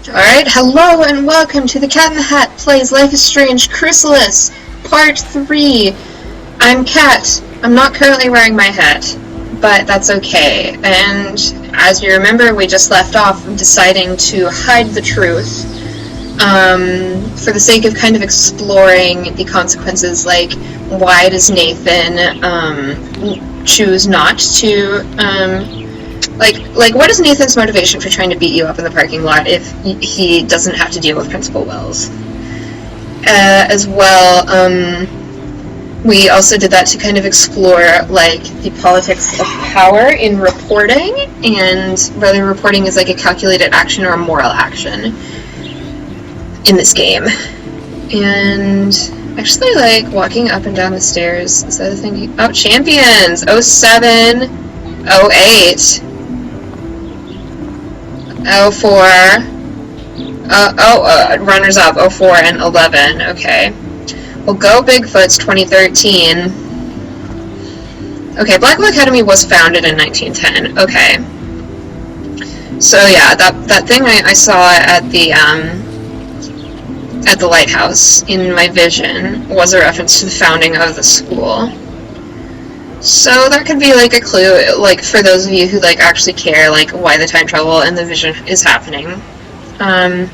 Alright, hello and welcome to the Cat in the Hat Plays Life is Strange Chrysalis, Part 3. I'm Kat. I'm not currently wearing my hat, but that's okay. And as you remember, we just left off deciding to hide the truth for the sake of kind of exploring the consequences, like why does Nathan choose not to Like, what is Nathan's motivation for trying to beat you up in the parking lot if he doesn't have to deal with Principal Wells? As well, we also did that to kind of explore, like, the politics of power in reporting, and whether reporting is, like, a calculated action or a moral action in this game. And actually, like, walking up and down the stairs, is that a thing? Oh, champions! 07, 08... 04, runners up, 04 and 11, okay. Well, Go Bigfoot's 2013. Okay, Blackwell Academy was founded in 1910, okay. So yeah, that thing I saw at the lighthouse in my vision was a reference to the founding of the school. So that could be, like, a clue, like, for those of you who, like, actually care, like, why the time travel and the vision is happening. That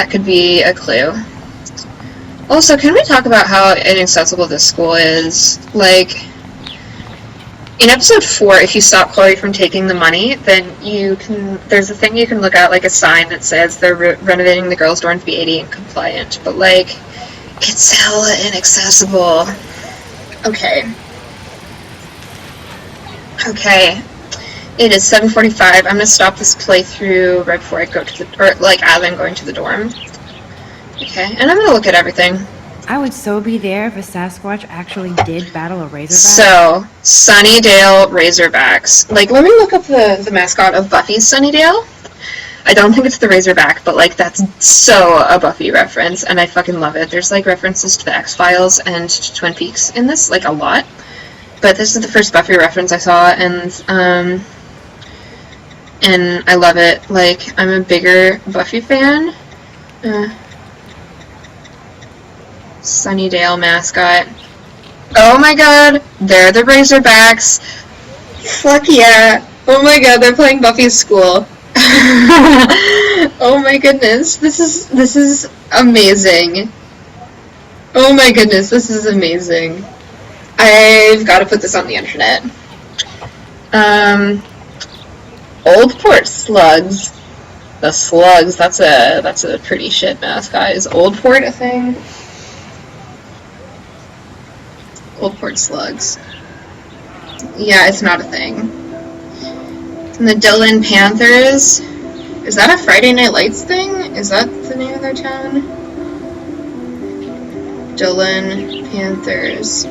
could be a clue. Also, can we talk about how inaccessible this school is? Like, in episode 4, if you stop Chloe from taking the money, then there's a thing you can look at, like, a sign that says they're renovating the girls' dorm to be ADA and compliant, but, like, it's hella inaccessible. Okay. Okay, it is 7:45. I'm gonna stop this playthrough right before I go to the, or like as I'm going to the dorm. Okay, and I'm gonna look at everything. I would so be there if a Sasquatch actually did battle a Razorback. So, Sunnydale Razorbacks. Like, let me look up the mascot of Buffy's Sunnydale. I don't think it's the Razorback, but, like, that's so a Buffy reference, and I fucking love it. There's, like, references to the X-Files and to Twin Peaks in this, like, a lot. But this is the first Buffy reference I saw, and I love it. Like, I'm a bigger Buffy fan. Sunnydale mascot. Oh my god, they're the Razorbacks. Fuck yeah. Oh my god, they're playing Buffy's school. Oh my goodness, this is amazing. Oh my goodness, this is amazing. I've got to put this on the internet. Old Port Slugs. The Slugs, that's a pretty shit mascot. Is Old Port a thing? Old Port Slugs. Yeah, it's not a thing. And the Dillon Panthers. Is that a Friday Night Lights thing? Is that the name of their town? Dillon Panthers.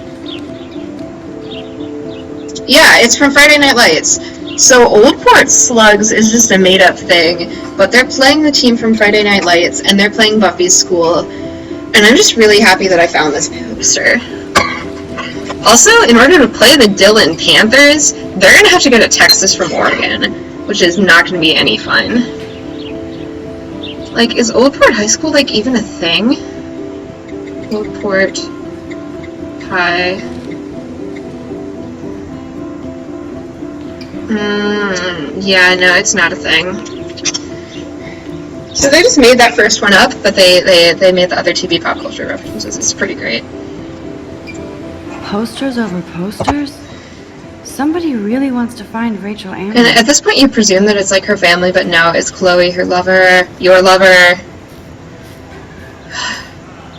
Yeah, it's from Friday Night Lights. So Old Port Slugs is just a made-up thing, but they're playing the team from Friday Night Lights, and they're playing Buffy's school, and I'm just really happy that I found this poster. Also, in order to play the Dillon Panthers, they're going to have to go to Texas from Oregon, which is not going to be any fun. Like, is Old Port High School, like, even a thing? Old Port High... yeah, no, it's not a thing. So they just made that first one up, but they made the other TV pop culture references. It's pretty great. Posters over posters? Somebody really wants to find Rachel Ann. And at this point you presume that it's like her family, but no, it's Chloe, her lover, your lover.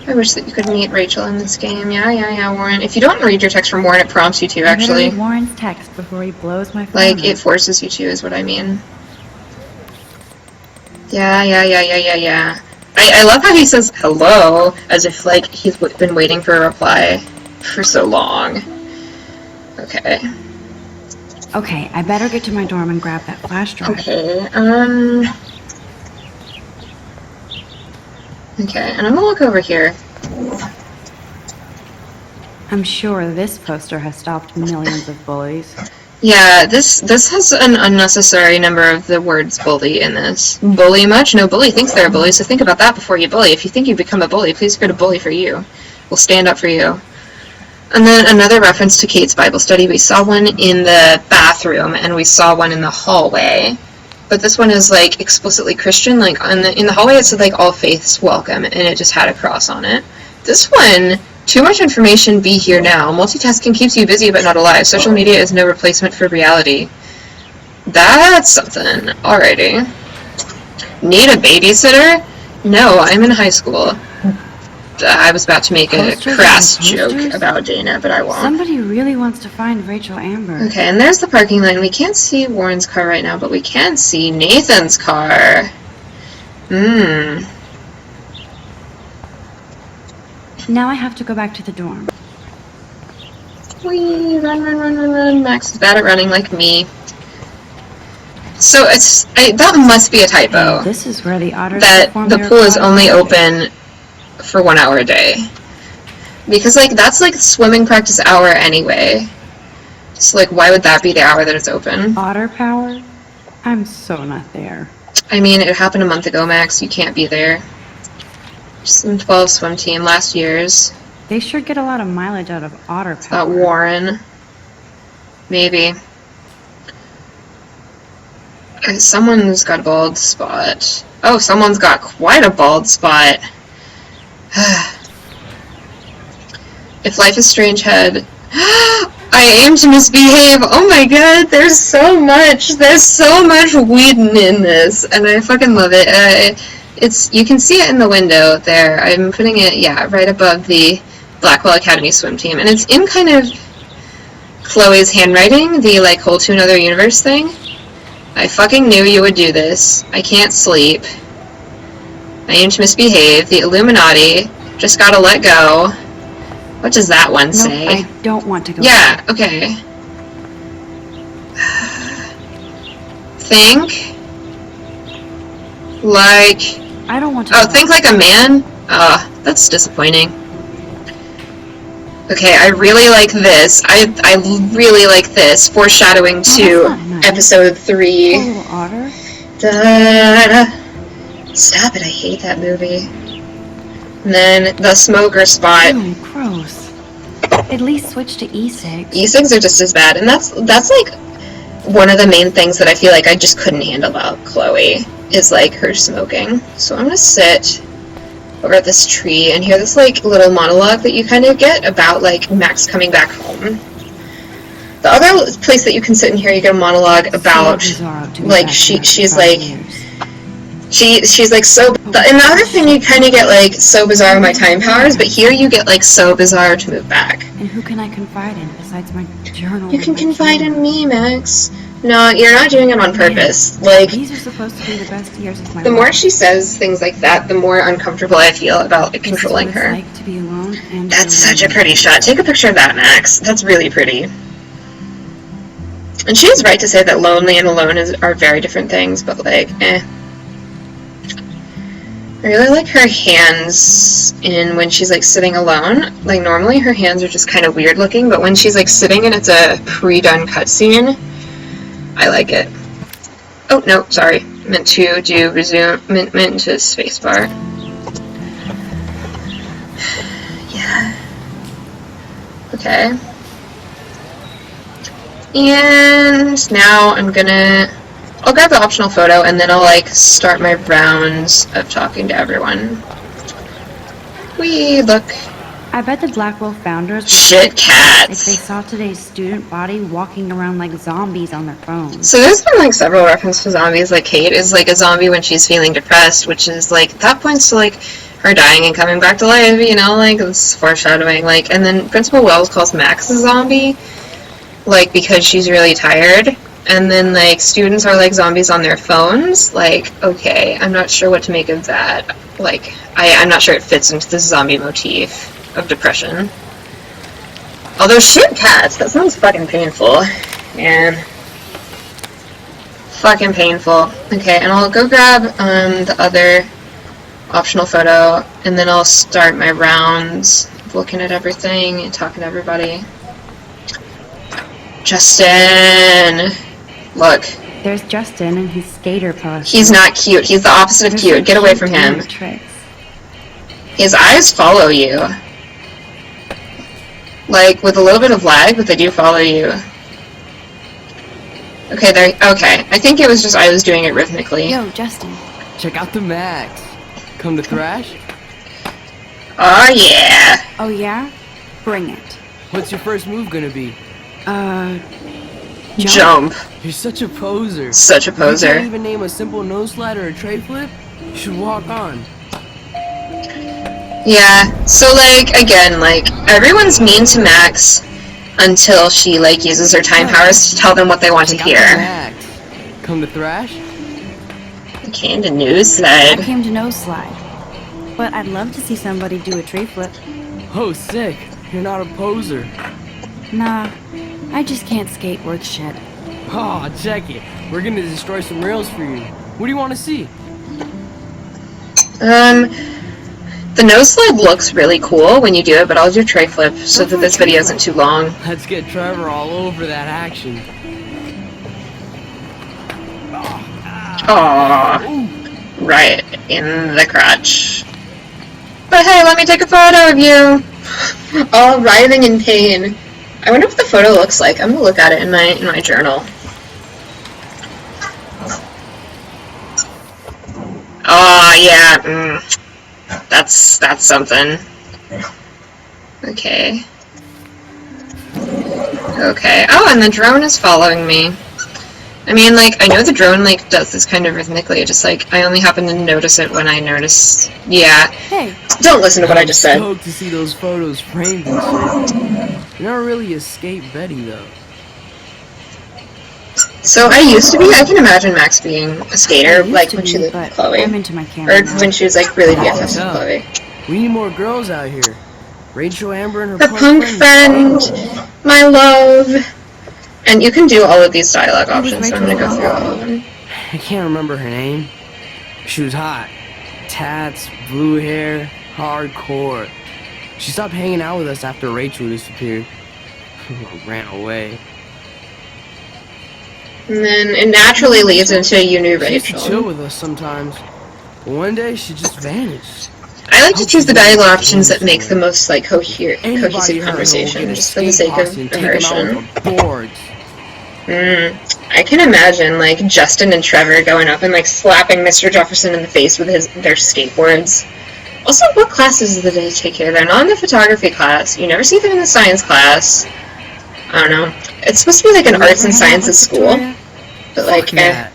I wish that you could meet Rachel in this game. Yeah, Warren. If you don't read your text from Warren, it prompts you to, actually. Read Warren's text before he blows my phone. Like, it forces you to, is what I mean. Yeah. I love how he says hello, as if, like, he's been waiting for a reply for so long. Okay. Okay, I better get to my dorm and grab that flash drive. Okay, Okay, and I'm gonna look over here. I'm sure this poster has stopped millions of bullies. Yeah, this has an unnecessary number of the words bully in this. Bully much? No, bully thinks they're a bully, so think about that before you bully. If you think you become a bully, please go to Bully for You. We'll stand up for you. And then another reference to Kate's Bible study. We saw one in the bathroom, and we saw one in the hallway. But this one is, like, explicitly Christian. Like, in the hallway it said, like, all faiths welcome, and it just had a cross on it. This one, too much information, be here now. Multitasking keeps you busy but not alive. Social media is no replacement for reality. That's something. Alrighty. Need a babysitter? No, I'm in high school. I was about to make a crass joke about Dana, but I won't. Somebody really wants to find Rachel Amber. Okay, and there's the parking lot. We can't see Warren's car right now, but we can see Nathan's car. Now I have to go back to the dorm. Whee! Run. Max is bad at running like me. So that must be a typo. This is where the otters that the pool is only open for 1 hour a day. Because, like, that's, like, swimming practice hour anyway. So, like, why would that be the hour that it's open? Otter power? I'm so not there. I mean, it happened a month ago, Max. You can't be there. Some 12 swim team, last year's. They sure get a lot of mileage out of otter power. Not Warren. Maybe. Someone's got a bald spot. Oh, someone's got quite a bald spot. If life is strange had... I aim to misbehave! Oh my god, there's so much Whedon in this, and I fucking love it. You can see it in the window there. I'm putting it, yeah, right above the Blackwell Academy swim team, and it's in kind of Chloe's handwriting, the, like, whole to another universe thing. I fucking knew you would do this. I can't sleep. I aim to misbehave. The Illuminati. Just gotta let go. What does that one say? I don't want to go. Yeah, okay. Think like... I don't want to Oh, think like a man? That's disappointing. Okay, I really like this. I really like this. Foreshadowing to episode 3. Oh, little otter? Da-da. Stop it, I hate that movie. And then the smoker spot. Ew, gross. At least switch to e-cigs. E-cigs are just as bad, and that's like one of the main things that I feel like I just couldn't handle about Chloe, is like her smoking. So I'm gonna sit over at this tree and hear this like little monologue that you kind of get about like Max coming back home. The other place that you can sit and hear, you get a monologue about like she's like she's like so, and the other thing you kind of get like so bizarre my time powers, but here you get like so bizarre to move back. And who can I confide in besides my journal? You can confide in me, Max. No, you're not doing it on purpose. Like, these are supposed to be the best years of my life. The more she says things like that, the more uncomfortable I feel about like, controlling her. Like to be alone and that's such a pretty shot. Take a picture of that, Max. That's really pretty. And she is right to say that lonely and alone are very different things, but like, I really like her hands in when she's like sitting alone. Like normally her hands are just kind of weird looking, but when she's like sitting and it's a pre-done cutscene, I like it. Oh no, sorry. Meant to do resume. Meant to spacebar. Yeah. Okay. And now I'll grab the optional photo and then I'll like start my rounds of talking to everyone. Look. I bet the Blackwell founders shit cats if they saw today's student body walking around like zombies on their phones. So there's been like several references to zombies. Like Kate is like a zombie when she's feeling depressed, which is like that points to like her dying and coming back to life, you know, like it's foreshadowing. Like, and then Principal Wells calls Max a zombie, like because she's really tired. And then like students are like zombies on their phones. Like, okay, I'm not sure what to make of that. Like, I'm not sure it fits into the zombie motif of depression. Although shit cats, that sounds fucking painful. Man. Fucking painful. Okay, and I'll go grab the other optional photo, and then I'll start my rounds of looking at everything and talking to everybody. Justin! Look. There's Justin and his skater posture. He's not cute. He's the opposite of cute. Get away from him. His eyes follow you. Like, with a little bit of lag, but they do follow you. Okay, there. Okay. I think it was just I was doing it rhythmically. Yo, Justin. Check out the Max. Come to thrash? Oh, yeah. Oh, yeah? Bring it. What's your first move gonna be? Jump. You're such a poser. Such a poser. You can't even name a simple nose slide or a tray flip? You should walk on. Yeah, so, like, again, like, everyone's mean to Max until she, like, uses her time powers to tell them what they want to hear. Max. Come to thrash? I came to nose I slide. came to nose slide. But I'd love to see somebody do a tray flip. Oh, sick. You're not a poser. Nah, I just can't skate worth shit. Oh, check it. We're gonna destroy some rails for you. What do you want to see? The nose slide looks really cool when you do it, but I'll do tray flip so that this video isn't too long. Let's get Trevor all over that action. Aww. Right in the crotch. But hey, let me take a photo of you! All writhing in pain. I wonder what the photo looks like. I'm gonna look at it in my journal. Oh yeah, that's something. Okay. Okay. Oh, and the drone is following me. I mean, like, I know the drone, like, does this kind of rhythmically, just, like, I only happen to notice it when I notice... Yeah. Hey. Don't listen to what I just said. I'm stoked to see those photos framed and shit. You're not really a skate Betty, though. So, I used to be, I can imagine Max being a skater, like, when she lived with Chloe. I'm into my camera Or when she was, like, really BFFs with Chloe. We need more girls out here. Rachel Amber and her The punk friend, my love... And you can do all of these dialogue options, so I'm gonna go through all of them. I can't remember her name. She was hot. Tats, blue hair, hardcore. She stopped hanging out with us after Rachel disappeared. Ran away. And then it naturally leads into you knew She used to Rachel. chill with us sometimes. But one day she just vanished. I like to choose the dialogue options that make the most like cohesive conversation, just for the sake of immersion. I can imagine like Justin and Trevor going up and like slapping Mr. Jefferson in the face with their skateboards. Also, what classes do they take here? They're not in the photography class. You never see them in the science class. I don't know. It's supposed to be like an arts and sciences school, but like, I'd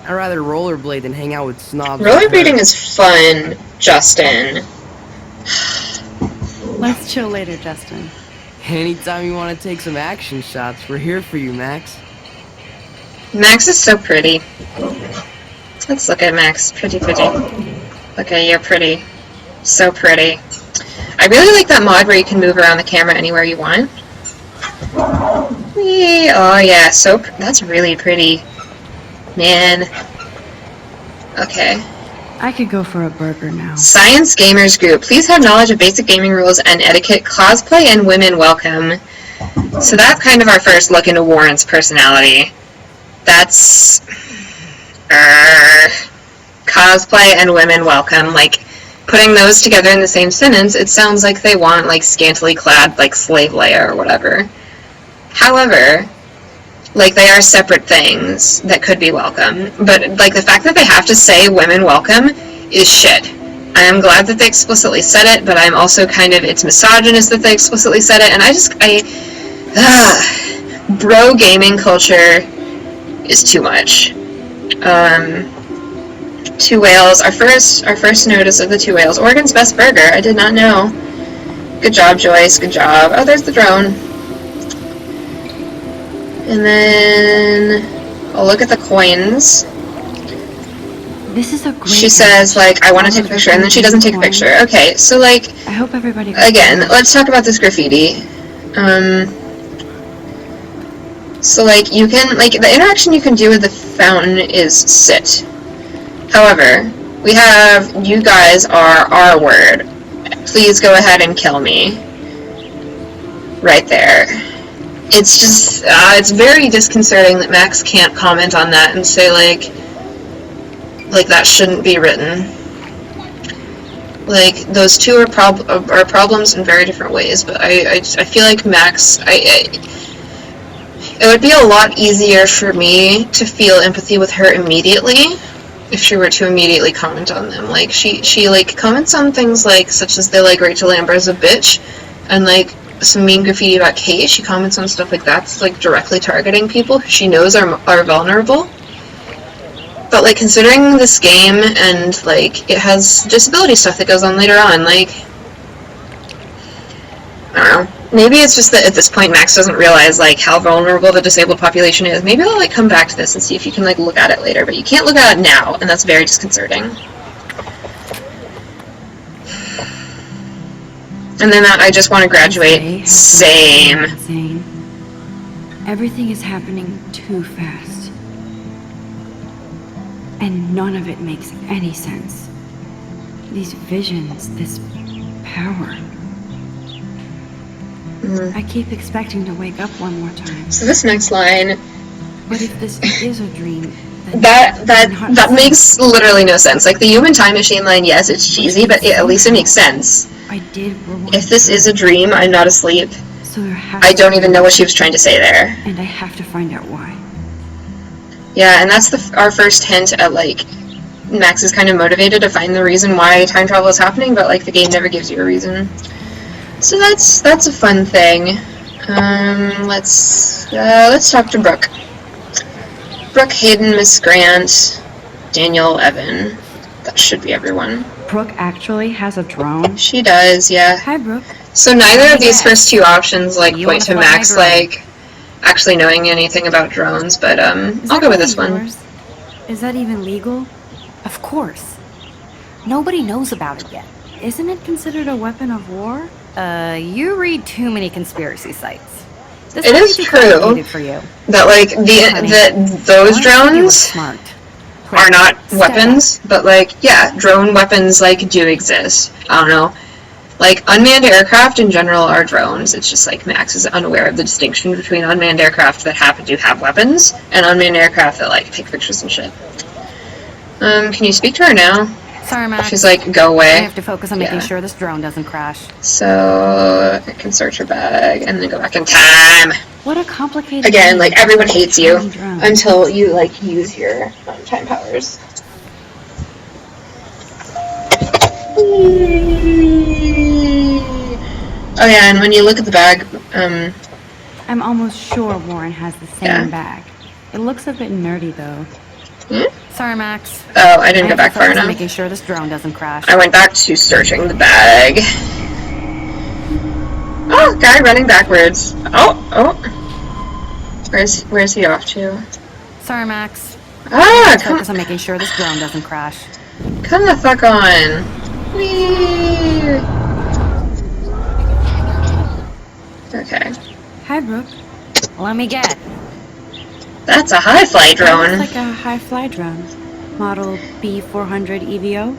rather rollerblade than hang out with snobs. Rollerblading is fun, Justin. Let's chill later, Justin. Anytime you want to take some action shots, we're here for you, Max. Max is so pretty. Let's look at Max. Pretty. Okay, you're pretty. So pretty. I really like that mod where you can move around the camera anywhere you want. Whee! Oh yeah, that's really pretty. Man. Okay. I could go for a burger now. Science Gamers Group. Please have knowledge of basic gaming rules and etiquette. Cosplay and women welcome. So that's kind of our first look into Warren's personality. That's... cosplay and women welcome. Like, putting those together in the same sentence, it sounds like they want, like, scantily clad, like, slave Leia or whatever. However, like, they are separate things that could be welcome. But, like, the fact that they have to say women welcome is shit. I am glad that they explicitly said it, but I'm also kind of, it's misogynist that they explicitly said it, and bro gaming culture is too much. Two whales. Our first notice of the two whales. Oregon's best burger. I did not know. Good job, Joyce. Good job. Oh, there's the drone. And then I'll look at the coins. This is a great. She says, like, I want to take a picture, and then she doesn't take a picture. Okay, so, like, I hope everybody. Again, let's talk about this graffiti. So, like, you can, like, the interaction you can do with the fountain is sit. However, we have, you guys are our word. Please go ahead and kill me. Right there. It's just, it's very disconcerting that Max can't comment on that and say, like that shouldn't be written. Like, those two are problems in very different ways, but I feel like Max, it would be a lot easier for me to feel empathy with her immediately if she were to immediately comment on them. Like, she like, comments on things, like, such as they like Rachel Amber's a bitch, and, like, some mean graffiti about Kate. She comments on stuff like that's, like, directly targeting people who she knows are vulnerable. But, like, considering this game, and, like, it has disability stuff that goes on later on, like, I don't know. Maybe it's just that at this point Max doesn't realize, like, how vulnerable the disabled population is. Maybe I'll, like, come back to this and see if you can, like, look at it later, but you can't look at it now, and that's very disconcerting. And then I just want to graduate. Same. Everything is happening too fast. And none of it makes any sense. These visions, this power. I keep expecting to wake up one more time. So this next line... But if this is a dream... That makes literally no sense. Like, the human time machine line, yes, it's cheesy, but at least it makes sense. If this is a dream, I'm not asleep. So I don't even know what she was trying to say there. And I have to find out why. Yeah, and that's our first hint at, like, Max is kind of motivated to find the reason why time travel is happening, but, like, the game never gives you a reason. So that's a fun thing. Let's talk to Brooke. Brooke, Hayden, Miss Grant, Daniel, Evan. That should be everyone. Brooke actually has a drone? She does, yeah. Hi, Brooke. So neither of these first two options, like, point to Max, like, actually knowing anything about drones, but, I'll go with this one. Is that even legal? Of course. Nobody knows about it yet. Isn't it considered a weapon of war? You read too many conspiracy sites. This it is true for you. that, like, those drones are not weapons, but, like, yeah, drone weapons, like, do exist. I don't know. Like, unmanned aircraft in general are drones. It's just, like, Max is unaware of the distinction between unmanned aircraft that happen to have weapons and unmanned aircraft that, like, take pictures and shit. Can you speak to her now? Sorry, Max. She's like, go away. I have to focus on making sure this drone doesn't crash. So, I can search her bag and then go back in time. What a complicated... Again, like, everyone hates you until you, like, use your time powers. Oh yeah, and when you look at the bag, I'm almost sure Warren has the same bag. It looks a bit nerdy, though. Sorry, Max. Oh, I didn't go back far enough. Making sure this drone doesn't crash. I went back to searching the bag. Oh, guy running backwards. Oh. Where's he off to? Sorry, Max. Focus on making sure this drone doesn't crash. Come the fuck on. Whee! Okay. Hi, Brooke. Let me get. That's a high-fly drone. It looks like a high-fly drone. Model B400 EVO.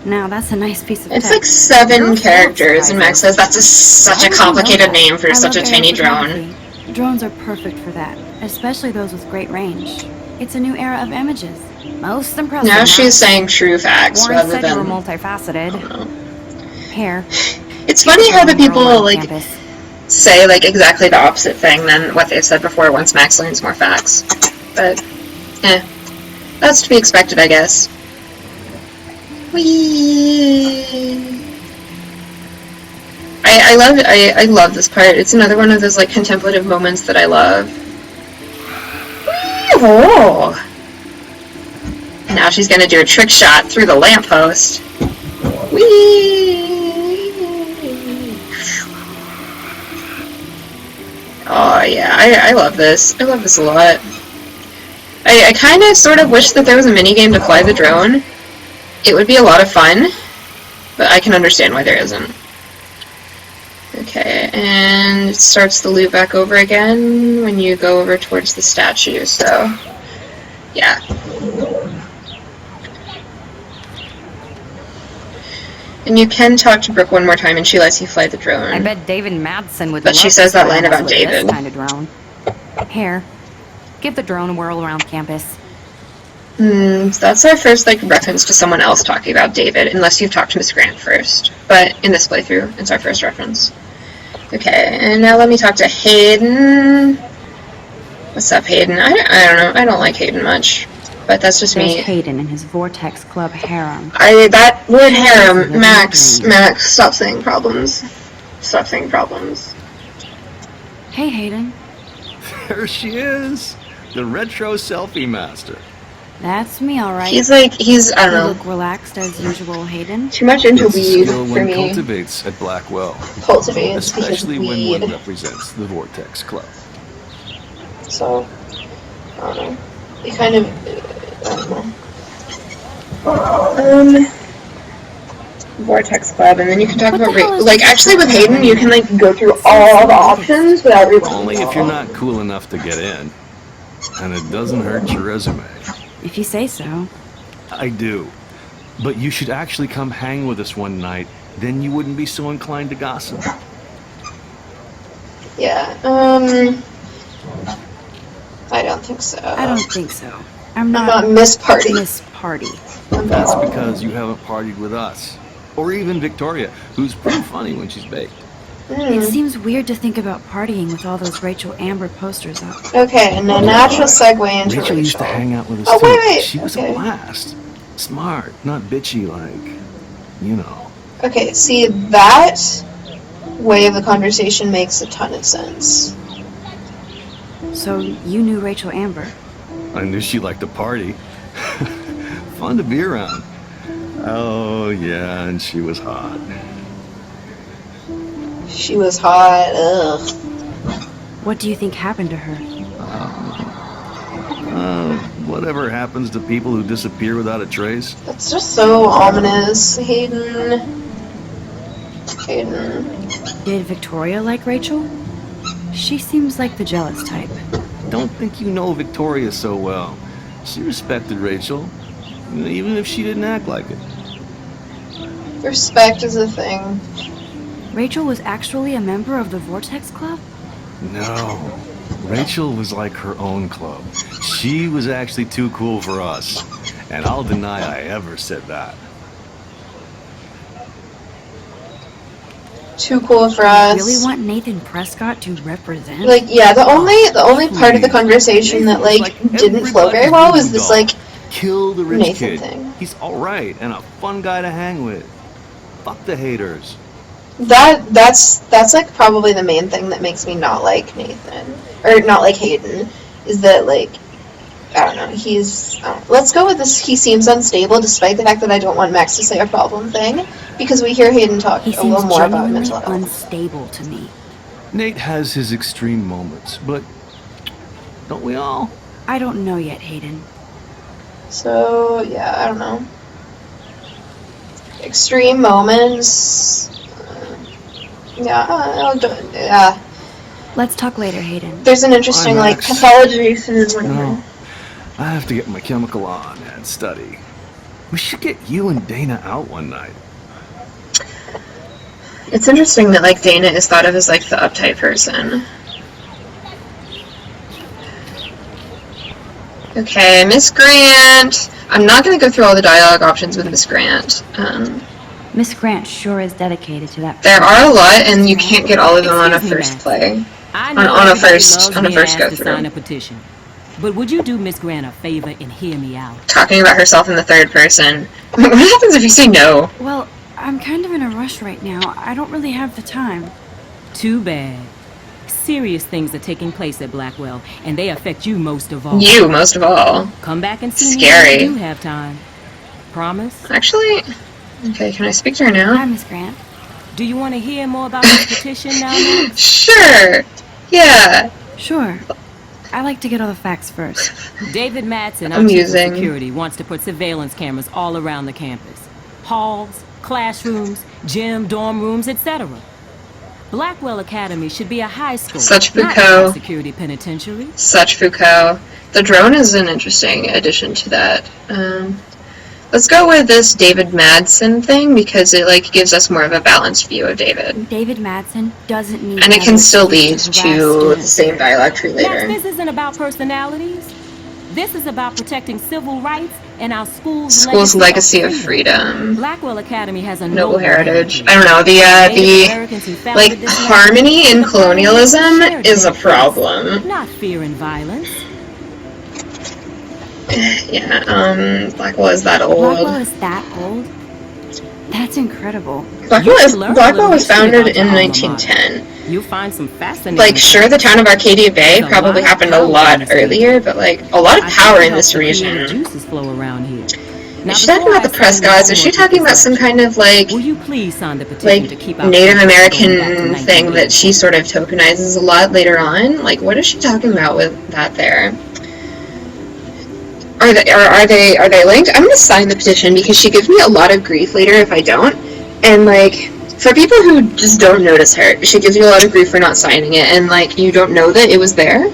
Now, that's a nice piece of tech. It's like 7 characters, and Max says that's such a complicated name for such a tiny drone. Drones are perfect for that, especially those with great range. It's a new era of images. Most impressive. Now she's saying true facts Warren rather said than... you were multifaceted. I don't know. Here. It's funny how the people, like, say, like, exactly the opposite thing than what they've said before once Max learns more facts. But, that's to be expected, I guess. Whee! I love this part. It's another one of those, like, contemplative moments that I love. Whee! Oh! Now she's gonna do a trick shot through the lamppost. Whee! Oh yeah, I love this. I love this a lot. I kind of sort of wish that there was a minigame to fly the drone. It would be a lot of fun, but I can understand why there isn't. Okay, and it starts the loop back over again when you go over towards the statue, so yeah. And you can talk to Brooke one more time and she lets you fly the drone. I bet David Madsen would But she says that line about David. Kind of drone. Here, give the drone a whirl around campus. That's our first, like, reference to someone else talking about David, unless you've talked to Miss Grant first. But in this playthrough, it's our first reference. Okay, and now let me talk to Hayden. What's up, Hayden? I don't know. I don't like Hayden much. But that's just There's me. Hayden and his Vortex Club harem. That word harem, Max, stop saying problems. Stop saying problems. Hey, Hayden. There she is, the retro selfie master. That's me, all right. He's, I You don't know, look relaxed as usual, Hayden. too much into It's a weed skill for one me. cultivates at Blackwell, Cultivates because especially when weed. one represents the Vortex Club. So, I don't know. It kind of, I don't know. Vortex Club, and then you can talk about, actually with Hayden, you can, go through all the options without reading Only if you're not cool enough to get in. And it doesn't hurt your resume. If you say so. I do. But you should actually come hang with us one night, then you wouldn't be so inclined to gossip. Yeah, I don't think so. I don't think so. I'm I'm not not Miss Party. Miss Party. That's because you haven't partied with us. Or even Victoria, who's pretty funny when she's baked. It seems weird to think about partying with all those Rachel Amber posters up. Okay, and a natural segue into Rachel used to hang out with us Oh, too. wait, She was okay. a blast. Smart, not bitchy like, you know. Okay, see, that way of the conversation makes a ton of sense. So you knew Rachel Amber. I knew she liked to party. Fun to be around. Oh, yeah, and she was hot. She was hot, ugh. What do you think happened to her? Whatever happens to people who disappear without a trace. That's just so ominous, Hayden. Hayden. Did Victoria like Rachel? She seems like the jealous type. Don't think you know Victoria so well. She respected Rachel, even if she didn't act like it. Respect is a thing. Rachel was actually a member of the Vortex Club? No. Rachel was like her own club. She was actually too cool for us. And I'll deny I ever said that. Too cool for us. Really want Nathan Prescott to represent? Yeah, the only part of the conversation that, didn't flow very well was this, Kill the rich Nathan kid. thing. He's alright and a fun guy to hang with. Fuck the haters. That's probably the main thing that makes me not like Nathan. Or not like Hayden. Is that, I don't know, let's go with this, he seems unstable, despite the fact that I don't want Max to say a problem thing, because we hear Hayden talk He a little seems more about genuinely mental health. unstable to me. Nate has his extreme moments, but don't we all? I don't know yet, Hayden. So, yeah, I don't know. Extreme moments. Yeah. Let's talk later, Hayden. There's an interesting, Hi, Max. pathologization. No. I have to get my chemical on and study. We should get you and Dana out one night. It's interesting that, Dana is thought of as, the uptight person. Okay, Miss Grant. I'm not going to go through all the dialogue options with Miss Grant. Miss Grant sure is dedicated to that. There are a lot, and you can't get all of them on a Excuse me, first Max. play. I know On a everybody first loves being asked go to through. sign a petition. But would you do Miss Grant a favor and hear me out? Talking about herself in the third person. What happens if you say no? Well, I'm kind of in a rush right now. I don't really have the time. Too bad. Serious things are taking place at Blackwell, and they affect you most of all. You, most of all. Come back and see Scary. me when you do have time. Promise? Actually, okay, can I speak to her Hi, now? Miss Grant. Do you want to hear more about this petition now, Max? Sure. Yeah. Sure. I like to get all the facts first. David Madsen, our chief Amusing. of security, wants to put surveillance cameras all around the campus. Halls, classrooms, gym, dorm rooms, etc. Blackwell Academy should be a high school, Such not a Foucault. high-security penitentiary. Such Foucault. The drone is an interesting addition to that. Let's go with this David Madsen thing, because it, gives us more of a balanced view of David. David Madsen doesn't need. And it can another still lead excuse to harass the students. same dialogue tree Max, later. this isn't isn't about personalities. This is about protecting civil rights and our School's legacy of freedom. Blackwell Academy has a Noble heritage. I don't know, the like harmony in colonialism is a problem. Not fear and violence. Yeah, Blackwell is that old. Blackwell is that old? That's incredible. Blackwell was founded in 1910. You'll find some fascinating. Like, sure, the town of Arcadia Bay probably happened a lot earlier, but like a lot of power in this region. Juices flow around here. Is she talking about the press gods? Is she talking about some kind of like Native American thing that she sort of tokenizes a lot later on? Like, what is she talking about with that there? Are they linked? I'm gonna sign the petition because she gives me a lot of grief later if I don't. And like, for people who just don't notice her, she gives you a lot of grief for not signing it, and like you don't know that it was there.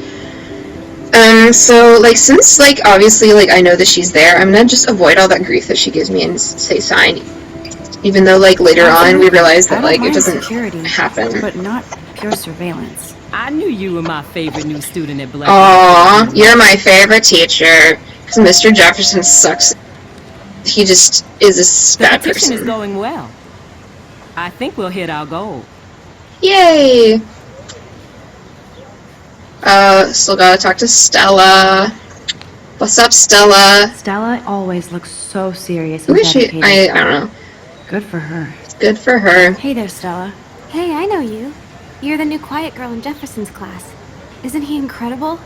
So like, since like obviously like I know that she's there, I'm gonna just avoid all that grief that she gives me and say sign. Even though like later on we realize that like it doesn't happen. But not pure surveillance. I knew you were my favorite new student at Black. Aw, you're my favorite teacher. Because Mr. Jefferson sucks. He just is a bad person. The petition is going well. I think we'll hit our goal. Yay! Still gotta talk to Stella. What's up, Stella? Stella always looks so serious Who and is she? dedicated. I don't know. Good for her. Good for her. Hey there, Stella. Hey, I know you. You're the new quiet girl in Jefferson's class. Isn't he incredible?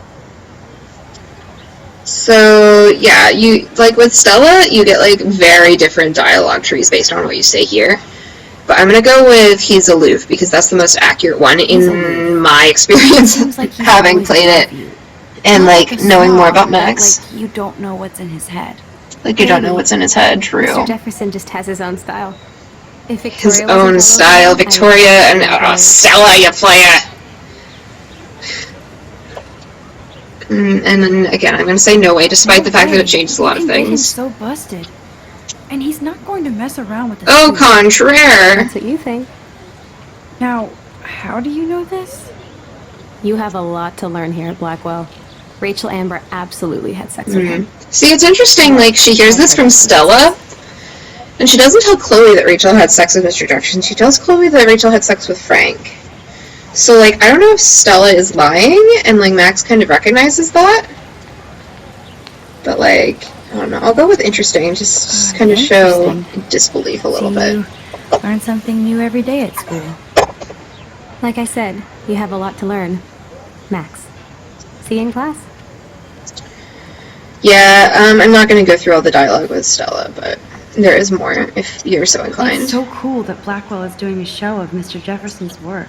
So, yeah, you, like, with Stella, you get, like, very different dialogue trees based on what you say here. But I'm gonna go with he's aloof, because that's the most accurate one in my experience, like having played it, and, like, knowing more about Max. Like, you don't know what's in his head. Like, you don't know what's in his head, true. Mr. Jefferson just has his own style. If His own style, Victoria, and, Stella, you player! And then, again, I'm gonna say no way, despite the fact that it changes a lot of things. He's so busted. And he's not going to mess around with this. Au contraire! That's what you think. Now, how do you know this? You have a lot to learn here at Blackwell. Rachel Amber absolutely had sex with him. See, it's interesting, like, she hears this from Stella, and she doesn't tell Chloe that Rachel had sex with Mr. Jefferson. She tells Chloe that Rachel had sex with Frank. So, like, I don't know if Stella is lying, and, like, Max kind of recognizes that. But, like, I don't know. I'll go with interesting, just kind of show disbelief a little bit. Learn something new every day at school. Like I said, you have a lot to learn. Max. See you in class. Yeah, I'm not going to go through all the dialogue with Stella, but there is more, if you're so inclined. It's so cool that Blackwell is doing a show of Mr. Jefferson's work.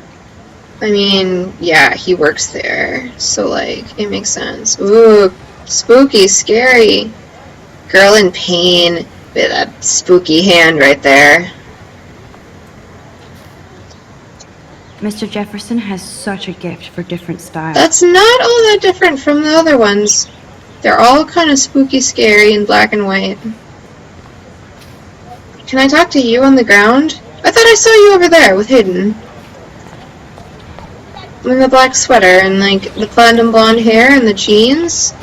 I mean, yeah, he works there, so, like, it makes sense. Ooh, spooky, scary. Girl in pain with a spooky hand right there. Mr. Jefferson has such a gift for different styles. That's not all that different from the other ones. They're all kind of spooky, scary, and black and white. Can I talk to you on the ground? I thought I saw you over there with Hayden. In the black sweater and, like, the platinum blonde hair and the jeans.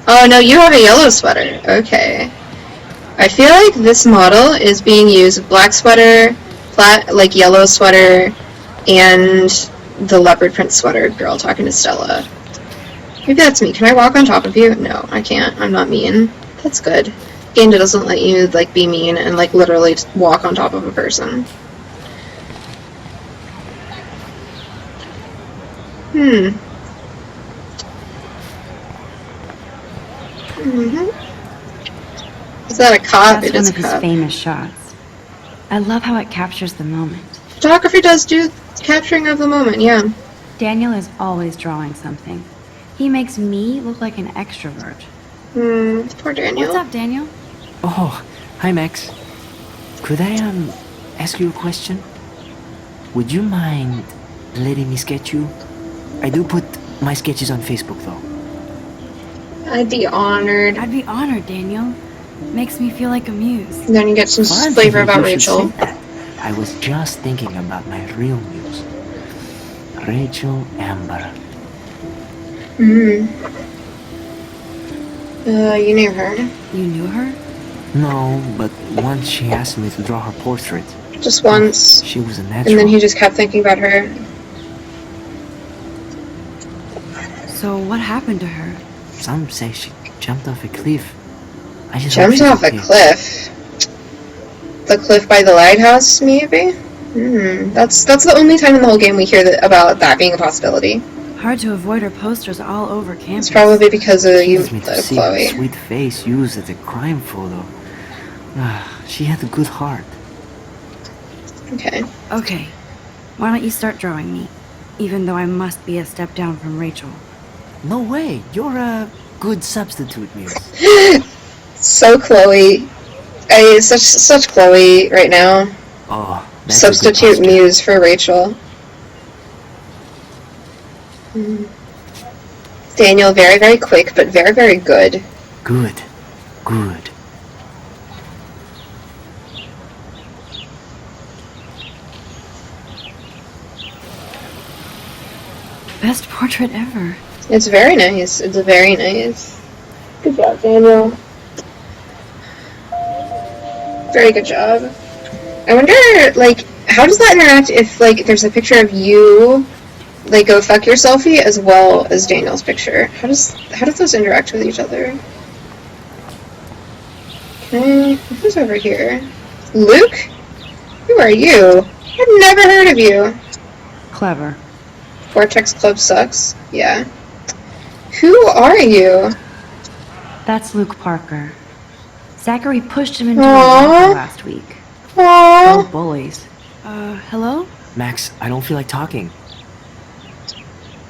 Oh, no, you have a yellow sweater. Okay. I feel like this model is being used with black sweater, like, yellow sweater, and the leopard print sweater girl talking to Stella. Maybe that's me. Can I walk on top of you? No, I can't. I'm not mean. That's good. Game doesn't let you, like, be mean and, like, literally walk on top of a person. Is that a cop? That's It is a one of his cop. famous shots. I love how it captures the moment. Photography does do capturing of the moment, yeah. Daniel is always drawing something. He makes me look like an extrovert. Poor Daniel. What's up, Daniel? Oh, hi Max. Could I ask you a question? Would you mind letting me sketch you? I do put my sketches on Facebook though. I'd be honored. I'd be honored, Daniel. Makes me feel like a muse. And then you get some Fun. flavor about You should Rachel. say that. I was just thinking about my real muse, Rachel Amber. Hmm. You knew her. You knew her? No, but once she asked me to draw her portrait. Just once. She was a natural. And then he just kept thinking about her. So what happened to her? Some say she jumped off a cliff. I just Jumped off a cliff. The cliff by the lighthouse, maybe? That's the only time in the whole game we hear about that being a possibility. Hard to avoid her posters all over campus. It's probably because of you, me to see her Chloe. sweet face used as a crime photo. She had a good heart. Okay. Okay. Why don't you start drawing me? Even though I must be a step down from Rachel. No way, you're a good substitute, Muse. So Chloe. Such Chloe right now. Oh, that's Substitute a good Muse for Rachel. Daniel, very, very quick, but very, very good. Good. Good. Best portrait ever. It's very nice. It's very nice. Good job, Daniel. Very good job. I wonder, like, how does that interact if, like, there's a picture of you, like, go fuck your selfie, as well as Daniel's picture? How do those interact with each other? Who's over here? Luke? Who are you? I've never heard of you. Clever. Vortex Club sucks. Yeah. Who are you? That's Luke Parker. Zachary pushed him into a Aww. locker last week. Aww. No bullies. Hello? Max, I don't feel like talking.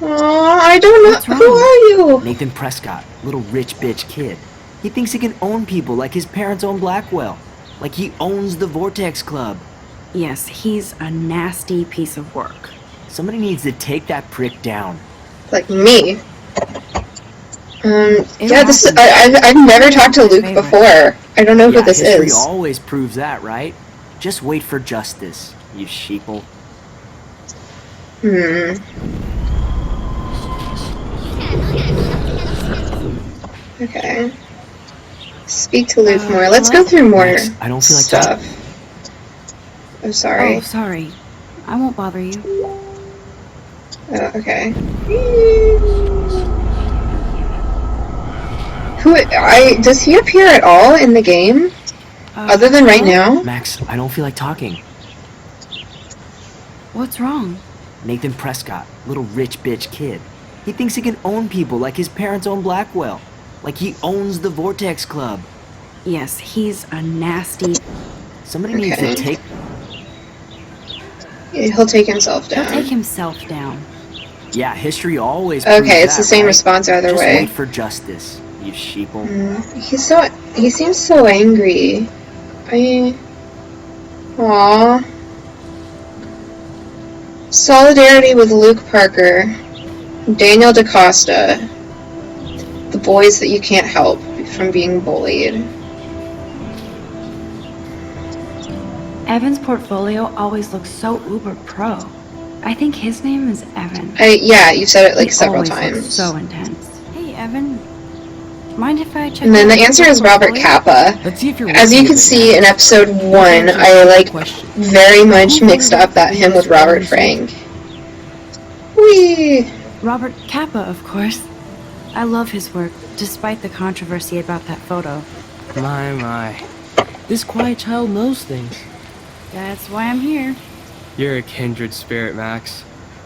I don't know. What's wrong? Who are you? Nathan Prescott, little rich bitch kid. He thinks he can own people like his parents own Blackwell. Like he owns the Vortex Club. Yes, he's a nasty piece of work. Somebody needs to take that prick down. Like me. Yeah, this is, I've never talked to Luke before. I don't know who this history is. always proves that, right? Just wait for justice, you sheeple. Okay. Speak to Luke more. Let's go through more Max, I don't feel like stuff. I'm sorry. Oh, sorry. I won't bother you. Oh, okay. Does he appear at all in the game? Other than right now? Max, I don't feel like talking. What's wrong? Nathan Prescott, little rich bitch kid. He thinks he can own people like his parents own Blackwell. Like he owns the Vortex Club. Yes, he's a nasty... Somebody needs to take... He'll take himself down. He'll take himself down. Yeah, history always proves Okay, it's that, the same right? response either Just way. wait for justice, you sheeple. He seems so angry. Aww. Solidarity with Luke Parker. Daniel DaCosta. The boys that you can't help from being bullied. Evan's portfolio always looks so uber pro. I think his name is Evan. Yeah, you said it like He several always looks times. so intense. Hey, Evan. Mind if I check And then out the your answer is Robert portfolio? Kappa. Let's see if you're As you can see in episode 1, I like very much mixed up that him with Robert Frank. Whee! Robert Kappa, of course. I love his work, despite the controversy about that photo. My. This quiet child knows things. That's why I'm here. You're a kindred spirit, Max.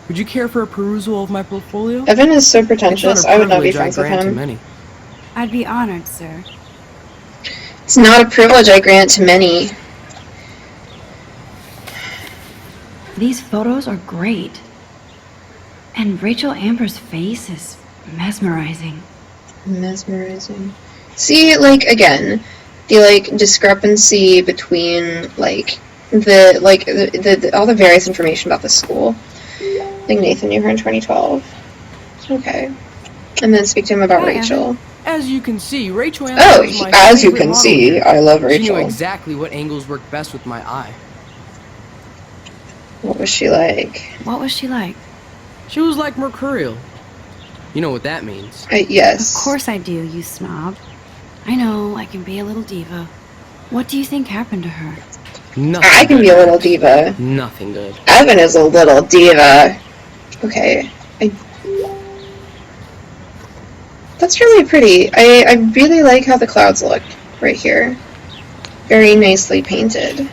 Would you care for a perusal of my portfolio? Evan is so pretentious. I would not be friends with him. Many. I'd be honored, sir. It's not a privilege I grant to many. These photos are great. And Rachel Amber's face is mesmerizing. Mesmerizing. See, like, again, the, like, discrepancy between, like, all the various information about the school. Like, Nathan knew her in 2012. Okay. And then speak to him about Rachel. As you can see, Rachel Amber Oh, was my as you favorite can model see, here. I love She knew Rachel. exactly what angles worked best with my eye. What was she like? What was she like? She was like mercurial. You know what that means. Yes. Of course I do, you snob. I know, I can be a little diva. What do you think happened to her? Nothing I can good, be a little Max. diva. Nothing good. Evan is a little diva. Okay. That's really pretty. I really like how the clouds look right here. Very nicely painted.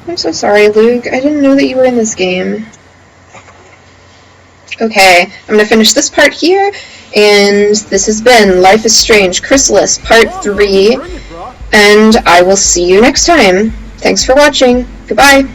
I'm so sorry, Luke. I didn't know that you were in this game. Okay, I'm gonna finish this part here, and this has been Life is Strange Chrysalis Part 3, and I will see you next time. Thanks for watching. Goodbye.